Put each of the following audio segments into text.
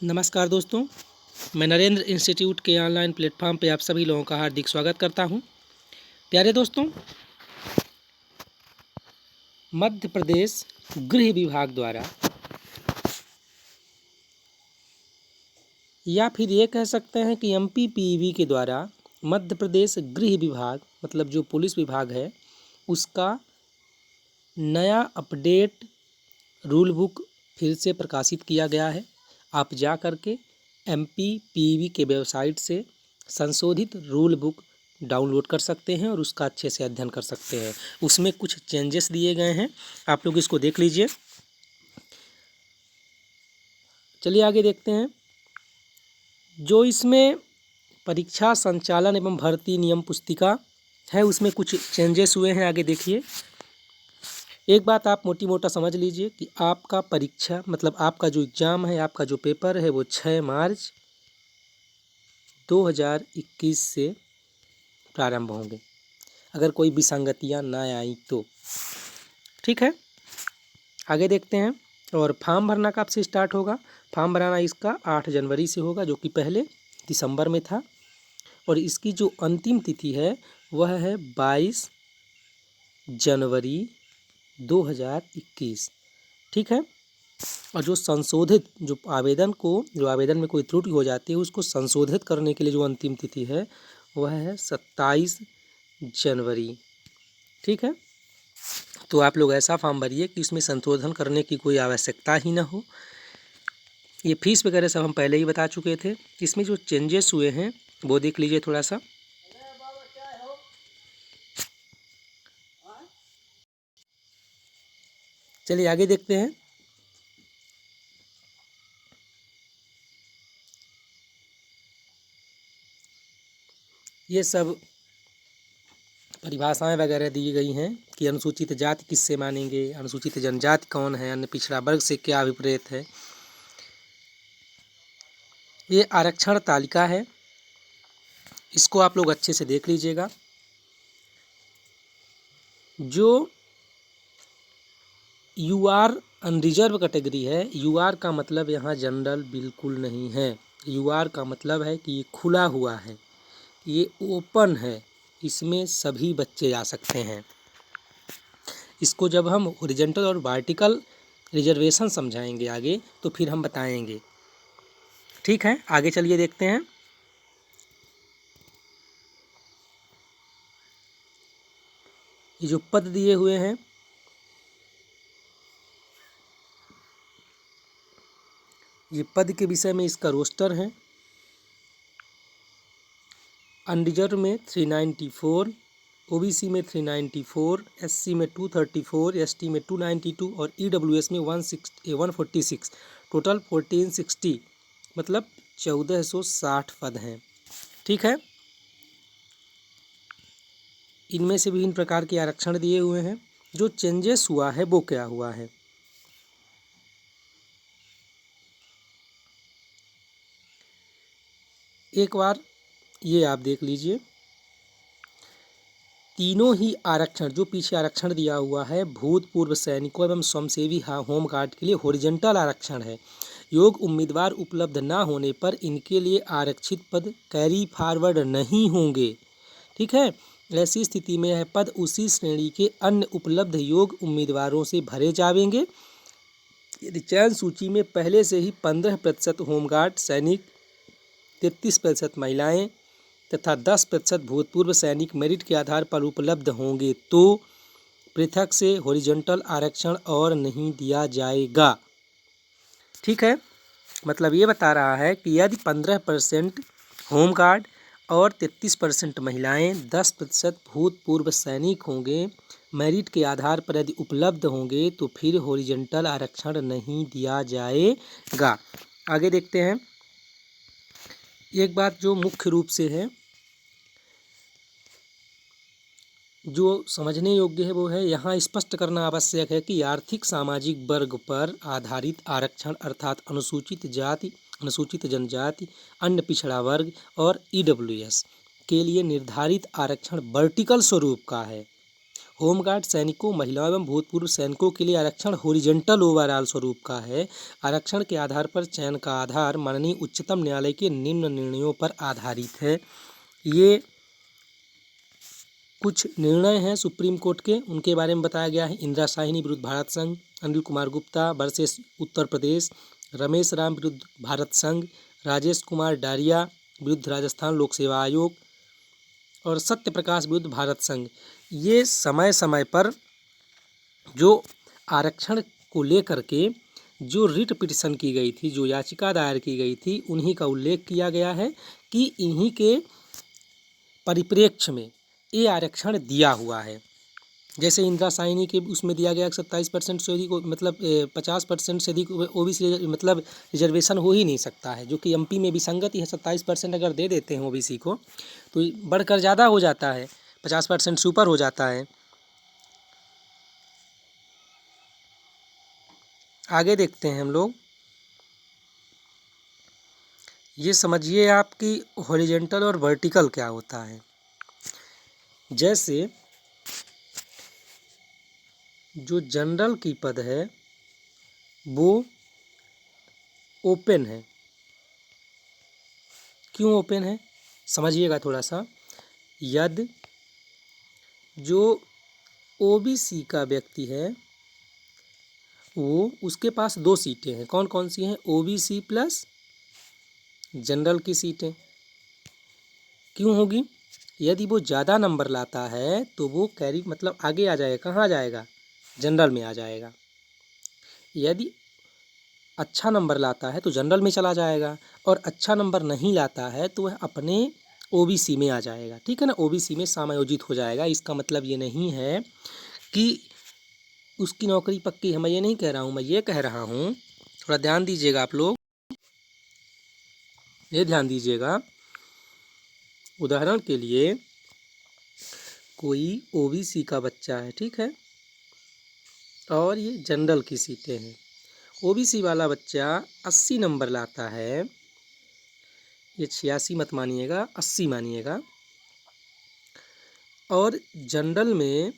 नमस्कार दोस्तों, मैं नरेंद्र इंस्टीट्यूट के ऑनलाइन प्लेटफॉर्म पे आप सभी लोगों का हार्दिक स्वागत करता हूं। प्यारे दोस्तों, मध्य प्रदेश गृह विभाग द्वारा या फिर ये कह सकते हैं कि MPPV के द्वारा मध्य प्रदेश गृह विभाग मतलब जो पुलिस विभाग है उसका नया अपडेट रूल बुक फिर से प्रकाशित किया गया है। आप जा कर के MPPV के वेबसाइट से संशोधित रूल बुक डाउनलोड कर सकते हैं और उसका अच्छे से अध्ययन कर सकते हैं। उसमें कुछ चेंजेस दिए गए हैं, आप लोग इसको देख लीजिए। चलिए आगे देखते हैं। जो इसमें परीक्षा संचालन एवं भर्ती नियम पुस्तिका है उसमें कुछ चेंजेस हुए हैं। आगे देखिए। एक बात आप मोटी मोटा समझ लीजिए कि आपका परीक्षा मतलब आपका जो एग्ज़ाम है, आपका जो पेपर है वो 6 मार्च 2021 से प्रारंभ होंगे, अगर कोई विसंगतियां ना आई तो। ठीक है, आगे देखते हैं। और फॉर्म भरना कब से स्टार्ट होगा? फॉर्म भराना इसका 8 जनवरी से होगा, जो कि पहले दिसंबर में था। और इसकी जो अंतिम तिथि है वह है 22 जनवरी 2021। ठीक है। और जो संशोधित जो आवेदन में कोई त्रुटि हो जाती है उसको संशोधित करने के लिए जो अंतिम तिथि है वह है 27 जनवरी। ठीक है, तो आप लोग ऐसा फॉर्म भरिए कि इसमें संशोधन करने की कोई आवश्यकता ही ना हो। ये फीस वगैरह सब हम पहले ही बता चुके थे। इसमें जो चेंजेस हुए हैं वो देख लीजिए थोड़ा सा। चलिए आगे देखते हैं। ये सब परिभाषाएं वगैरह दी गई हैं कि अनुसूचित जाति किससे मानेंगे, अनुसूचित जनजाति कौन है, अन्य पिछड़ा वर्ग से क्या अभिप्रेत है। ये आरक्षण तालिका है, इसको आप लोग अच्छे से देख लीजिएगा। जो UR अनरिजर्व कैटेगरी है, UR का मतलब यहाँ जनरल बिल्कुल नहीं है। UR का मतलब है कि ये खुला हुआ है, ये ओपन है, इसमें सभी बच्चे जा सकते हैं। इसको जब हम हॉरिजॉन्टल और वर्टिकल रिजर्वेशन समझाएंगे आगे तो फिर हम बताएंगे। ठीक है, आगे चलिए देखते हैं। ये जो पद दिए हुए हैं, ये पद के विषय में इसका रोस्टर है। अनरिजर्व में 394, OBC में 394, SC में 234, ST में 292 और EWS में 146, टोटल 1460, मतलब 1460 पद हैं। ठीक है, इनमें से विभिन्न प्रकार के आरक्षण दिए हुए हैं। जो चेंजेस हुआ है वो क्या हुआ है? एक बार ये आप देख लीजिए। तीनों ही आरक्षण जो पीछे आरक्षण दिया हुआ है भूतपूर्व सैनिकों एवं स्वयंसेवी होमगार्ड के लिए हॉरिजॉन्टल आरक्षण है। योग्य उम्मीदवार उपलब्ध न होने पर इनके लिए आरक्षित पद कैरी फॉरवर्ड नहीं होंगे। ठीक है, ऐसी स्थिति में यह पद उसी श्रेणी के अन्य उपलब्ध योग्य उम्मीदवारों से भरे जाएंगे। यदि चयन सूची में पहले से ही 15% होमगार्ड सैनिक, 33% महिलाएं तथा 10% भूतपूर्व सैनिक मेरिट के आधार पर उपलब्ध होंगे तो पृथक से हॉरिजॉन्टल आरक्षण और नहीं दिया जाएगा। ठीक है, मतलब ये बता रहा है कि यदि 15% होमगार्ड और 33% महिलाएं, 10% भूतपूर्व सैनिक होंगे, मेरिट के आधार पर यदि उपलब्ध होंगे तो फिर हॉरिजॉन्टल आरक्षण नहीं दिया जाएगा। आगे देखते हैं। एक बात जो मुख्य रूप से है, जो समझने योग्य है वो है यहाँ स्पष्ट करना आवश्यक है कि आर्थिक सामाजिक वर्ग पर आधारित आरक्षण अर्थात अनुसूचित जाति, अनुसूचित जनजाति, अन्य पिछड़ा वर्ग और EWS के लिए निर्धारित आरक्षण वर्टिकल स्वरूप का है। होमगार्ड सैनिकों, महिलाओं एवं भूतपूर्व सैनिकों के लिए आरक्षण हॉरिजॉन्टल ओवरऑल स्वरूप का है। आरक्षण के आधार पर चयन का आधार माननीय उच्चतम न्यायालय के निम्न निर्णयों पर आधारित है। ये कुछ निर्णय हैं सुप्रीम कोर्ट के, उनके बारे में बताया गया है। इंदिरा साहिनी विरुद्ध भारत संघ, अनिल कुमार गुप्ता वर्सेस उत्तर प्रदेश, रमेश राम विरुद्ध भारत संघ, राजेश कुमार डारिया विरुद्ध राजस्थान लोक सेवा आयोग और सत्य प्रकाश विरुद्ध भारत संघ। ये समय समय पर जो आरक्षण को लेकर के जो रिट पिटिशन की गई थी, जो याचिका दायर की गई थी, उन्हीं का उल्लेख किया गया है कि इन्हीं के परिप्रेक्ष्य में ये आरक्षण दिया हुआ है। जैसे इंदिरा साहिनी के उसमें दिया गया 27% से अधिक, मतलब 50% से अधिक ओबीसी मतलब रिजर्वेशन हो ही नहीं सकता है, जो कि एमपी में विसंगति है। 27% अगर दे देते हैं ओबीसी को तो बढ़कर ज़्यादा हो जाता है, 50% से ऊपर हो जाता है। आगे देखते हैं हम लोग। ये समझिए आप कि हॉरिजॉन्टल और वर्टिकल क्या होता है। जैसे जो जनरल की पद है वो ओपन है। क्यों ओपन है समझिएगा थोड़ा सा। यदि जो ओबीसी का व्यक्ति है वो, उसके पास 2 सीटें हैं। कौन कौन सी हैं? ओबीसी प्लस जनरल की सीटें। क्यों होगी? यदि वो ज़्यादा नंबर लाता है तो वो कैरी मतलब आगे आ जाएगा। कहाँ जाएगा? जनरल में आ जाएगा। यदि अच्छा नंबर लाता है तो जनरल में चला जाएगा, और अच्छा नंबर नहीं लाता है तो वह अपने ओबीसी में आ जाएगा। ठीक है ना, ओबीसी में समायोजित हो जाएगा। इसका मतलब ये नहीं है कि उसकी नौकरी पक्की है, मैं ये नहीं कह रहा हूँ। मैं ये कह रहा हूँ, थोड़ा ध्यान दीजिएगा आप लोग, ये ध्यान दीजिएगा। उदाहरण के लिए कोई ओबीसी का बच्चा है, ठीक है, और ये जनरल की सीटें हैं। ओबीसी वाला बच्चा 80 नंबर लाता है, ये 86 मत मानिएगा, 80 मानिएगा, और जनरल में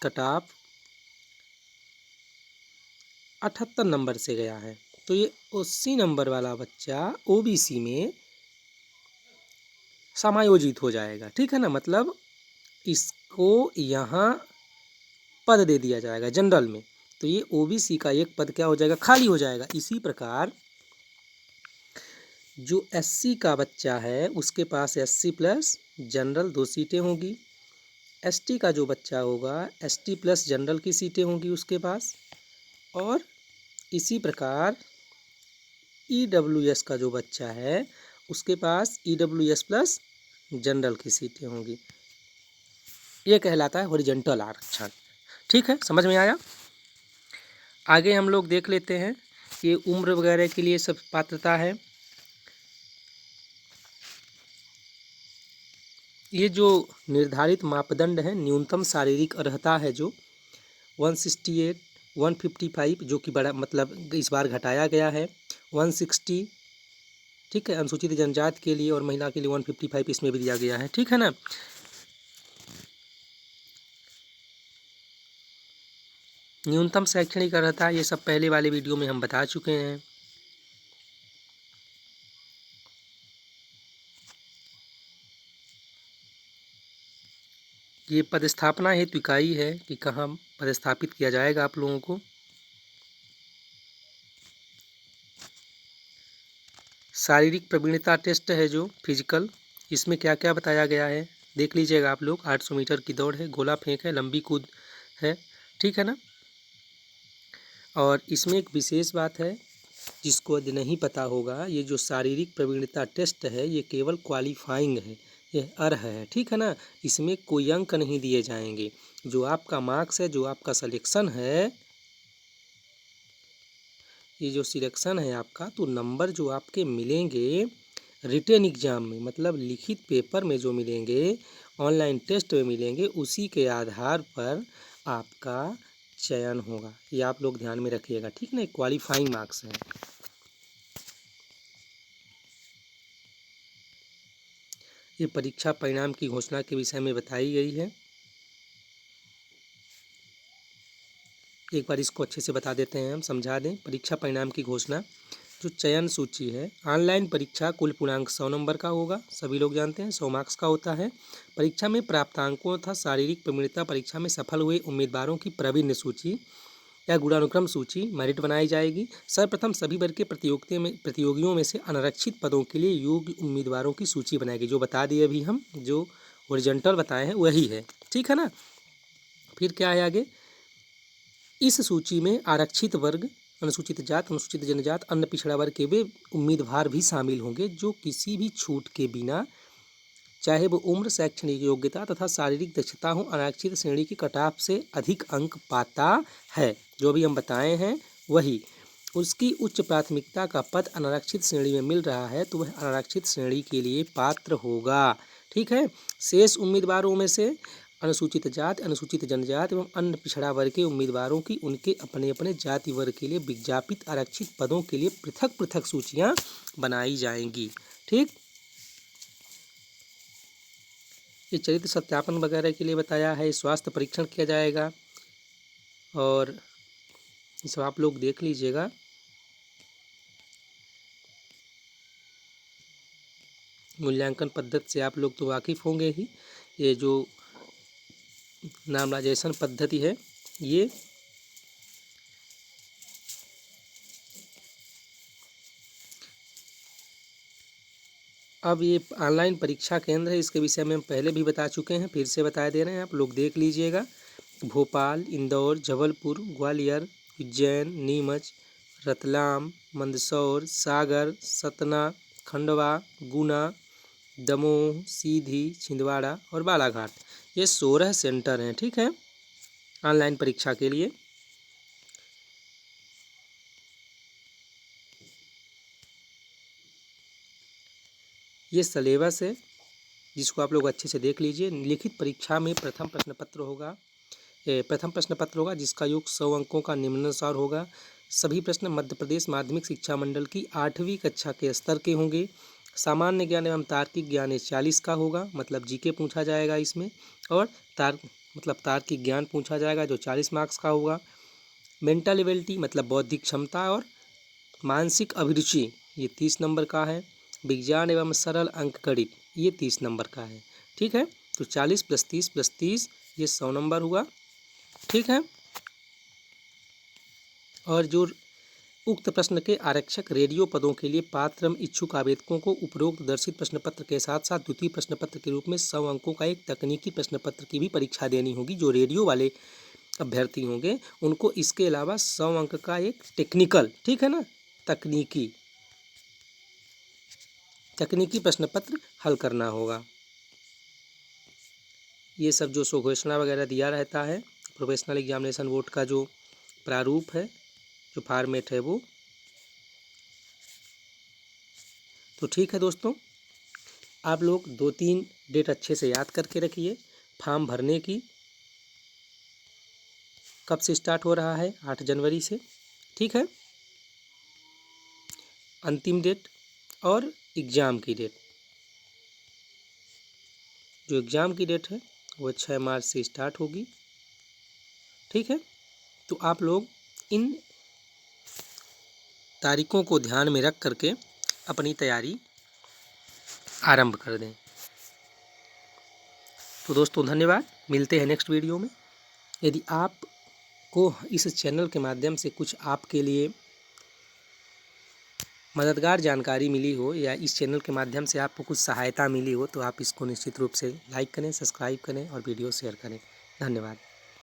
कट ऑफ 78 नंबर से गया है, तो ये 80 नंबर वाला बच्चा ओबीसी में समायोजित हो जाएगा। ठीक है ना, मतलब इसको यहाँ पद दे दिया जाएगा जनरल में, तो ये ओबीसी का एक पद क्या हो जाएगा? खाली हो जाएगा। इसी प्रकार जो एससी का बच्चा है उसके पास एससी प्लस जनरल 2 सीटें होंगी। एसटी का जो बच्चा होगा एसटी प्लस जनरल की सीटें होंगी उसके पास। और इसी प्रकार ईडब्ल्यूएस का जो बच्चा है उसके पास ईडब्ल्यूएस प्लस जनरल की सीटें होंगी। ये कहलाता है हॉरिजॉन्टल आरक्षण। ठीक है, समझ में आया? आगे हम लोग देख लेते हैं। ये उम्र वगैरह के लिए सब पात्रता है। ये जो निर्धारित मापदंड है, न्यूनतम शारीरिक अर्हता है जो 168, 155, जो कि बड़ा मतलब इस बार घटाया गया है, 160, ठीक है, अनुसूचित जनजाति के लिए, और महिला के लिए 155 इसमें भी दिया गया है। ठीक है ना। न्यूनतम शैक्षणिक अर्हता ये सब पहले वाले वीडियो में हम बता चुके हैं। ये पदस्थापना हेतु इकाई है कि कहाँ पदस्थापित किया जाएगा आप लोगों को। शारीरिक प्रवीणता टेस्ट है जो फिजिकल, इसमें क्या क्या बताया गया है देख लीजिएगा आप लोग। 800 मीटर की दौड़ है, गोला फेंक है, लंबी कूद है, ठीक है ना। और इसमें एक विशेष बात है जिसको यदि नहीं पता होगा, ये जो शारीरिक प्रवीणता टेस्ट है ये केवल क्वालिफाइंग है, यह अर्ह है। ठीक है ना, इसमें कोई अंक नहीं दिए जाएंगे। जो आपका मार्क्स है, जो आपका सिलेक्शन है, ये जो सिलेक्शन है आपका, तो नंबर जो आपके मिलेंगे रिटेन एग्जाम में, मतलब लिखित पेपर में जो मिलेंगे, ऑनलाइन टेस्ट में मिलेंगे, उसी के आधार पर आपका चयन होगा। ये आप लोग ध्यान में रखिएगा, ठीक ना। क्वालिफाइंग मार्क्स है। ये परीक्षा परिणाम की घोषणा के विषय में बताई गई है। एक बार इसको अच्छे से बता देते हैं, हम समझा दें। परीक्षा परिणाम की घोषणा, जो चयन सूची है, ऑनलाइन परीक्षा कुल पूर्णांक 100 नंबर का होगा, सभी लोग जानते हैं 100 मार्क्स का होता है। परीक्षा में प्राप्तांकों तथा शारीरिक प्रवीणता परीक्षा में सफल हुए उम्मीदवारों की प्रावीण्य सूची या गुणानुक्रम सूची मेरिट बनाई जाएगी। सर्वप्रथम सभी वर्ग के प्रतियोगियों में से अनारक्षित पदों के लिए योग्य उम्मीदवारों की सूची बनाएगी। जो बता दिए अभी हम, जो हॉरिजॉन्टल बताए हैं वही है, ठीक है ना। फिर क्या है आगे, इस सूची में आरक्षित वर्ग, अनुसूचित जात, अनुसूचित जनजात, अन्य पिछड़ा वर्ग के वे उम्मीदवार भी शामिल होंगे जो किसी भी छूट के बिना, चाहे वो उम्र, शैक्षणिक योग्यता तथा शारीरिक दक्षता हो, आरक्षित श्रेणी की कटाफ से अधिक अंक पाता है। जो भी हम बताए हैं वही, उसकी उच्च प्राथमिकता का पद अनारक्षित श्रेणी में मिल रहा है तो वह अनारक्षित श्रेणी के लिए पात्र होगा, ठीक है। शेष उम्मीदवारों में से अनुसूचित जाति, अनुसूचित जनजाति एवं अन्य पिछड़ा वर्ग के उम्मीदवारों की उनके अपने अपने जाति वर्ग के लिए विज्ञापित आरक्षित पदों के लिए पृथक पृथक सूचियां बनाई जाएंगी, ठीक। ये चरित्र सत्यापन वगैरह के लिए बताया है। स्वास्थ्य परीक्षण किया जाएगा और ये सब आप लोग देख लीजिएगा। मूल्यांकन पद्धति से आप लोग तो वाकिफ़ होंगे ही। ये जो नामराइजेशन पद्धति है, ये अब ये ऑनलाइन परीक्षा केंद्र है, इसके विषय में हम पहले भी बता चुके हैं, फिर से बता दे रहे हैं, आप लोग देख लीजिएगा। भोपाल, इंदौर, जबलपुर, ग्वालियर, उज्जैन, नीमच, रतलाम, मंदसौर, सागर, सतना, खंडवा, गुना, दमोह, सीधी, छिंदवाड़ा और बालाघाट, ये 16 सेंटर हैं, ठीक है, ऑनलाइन परीक्षा के लिए। ये सिलेबस है जिसको आप लोग अच्छे से देख लीजिए। लिखित परीक्षा में प्रथम प्रश्न पत्र होगा जिसका योग 100 अंकों का निम्नानुसार होगा। सभी प्रश्न मध्य प्रदेश माध्यमिक शिक्षा मंडल की 8वीं कक्षा के स्तर के होंगे। सामान्य ज्ञान एवं तार्किक ज्ञान ये 40 का होगा, मतलब जीके पूछा जाएगा इसमें, और तार्किक ज्ञान पूछा जाएगा जो 40 मार्क्स का होगा। मेंटल एबिलिटी मतलब बौद्धिक क्षमता और मानसिक अभिरुचि ये 30 नंबर का है। विज्ञान एवं सरल अंक गणित ये 30 नंबर का है, ठीक है। तो 40 + 30 + 30 ये 100 नंबर हुआ, ठीक है। और जो उक्त प्रश्न के आरक्षक रेडियो पदों के लिए पात्र एवं इच्छुक आवेदकों को उपरोक्त दर्शित प्रश्न पत्र के साथ साथ द्वितीय प्रश्न पत्र के रूप में 100 अंकों का एक तकनीकी प्रश्न पत्र की भी परीक्षा देनी होगी। जो रेडियो वाले अभ्यर्थी होंगे उनको इसके अलावा 100 अंक का एक टेक्निकल, ठीक है ना, तकनीकी प्रश्न पत्र हल करना होगा। ये सब जो घोषणा वगैरह दिया रहता है, प्रोफेशनल एग्जामिनेशन बोर्ड का जो प्रारूप है, जो फॉर्मेट है वो। तो ठीक है दोस्तों, आप लोग 2-3 डेट अच्छे से याद करके रखिए। फॉर्म भरने की कब से स्टार्ट हो रहा है, 8 जनवरी से, ठीक है। अंतिम डेट और एग्ज़ाम की डेट, जो एग्ज़ाम की डेट है वो 6 मार्च से स्टार्ट होगी, ठीक है। तो आप लोग इन तारीखों को ध्यान में रख करके अपनी तैयारी आरंभ कर दें। तो दोस्तों धन्यवाद, मिलते हैं नेक्स्ट वीडियो में। यदि आपको इस चैनल के माध्यम से कुछ आपके लिए मददगार जानकारी मिली हो या इस चैनल के माध्यम से आपको कुछ सहायता मिली हो तो आप इसको निश्चित रूप से लाइक करें, सब्सक्राइब करें और वीडियो शेयर करें। धन्यवाद।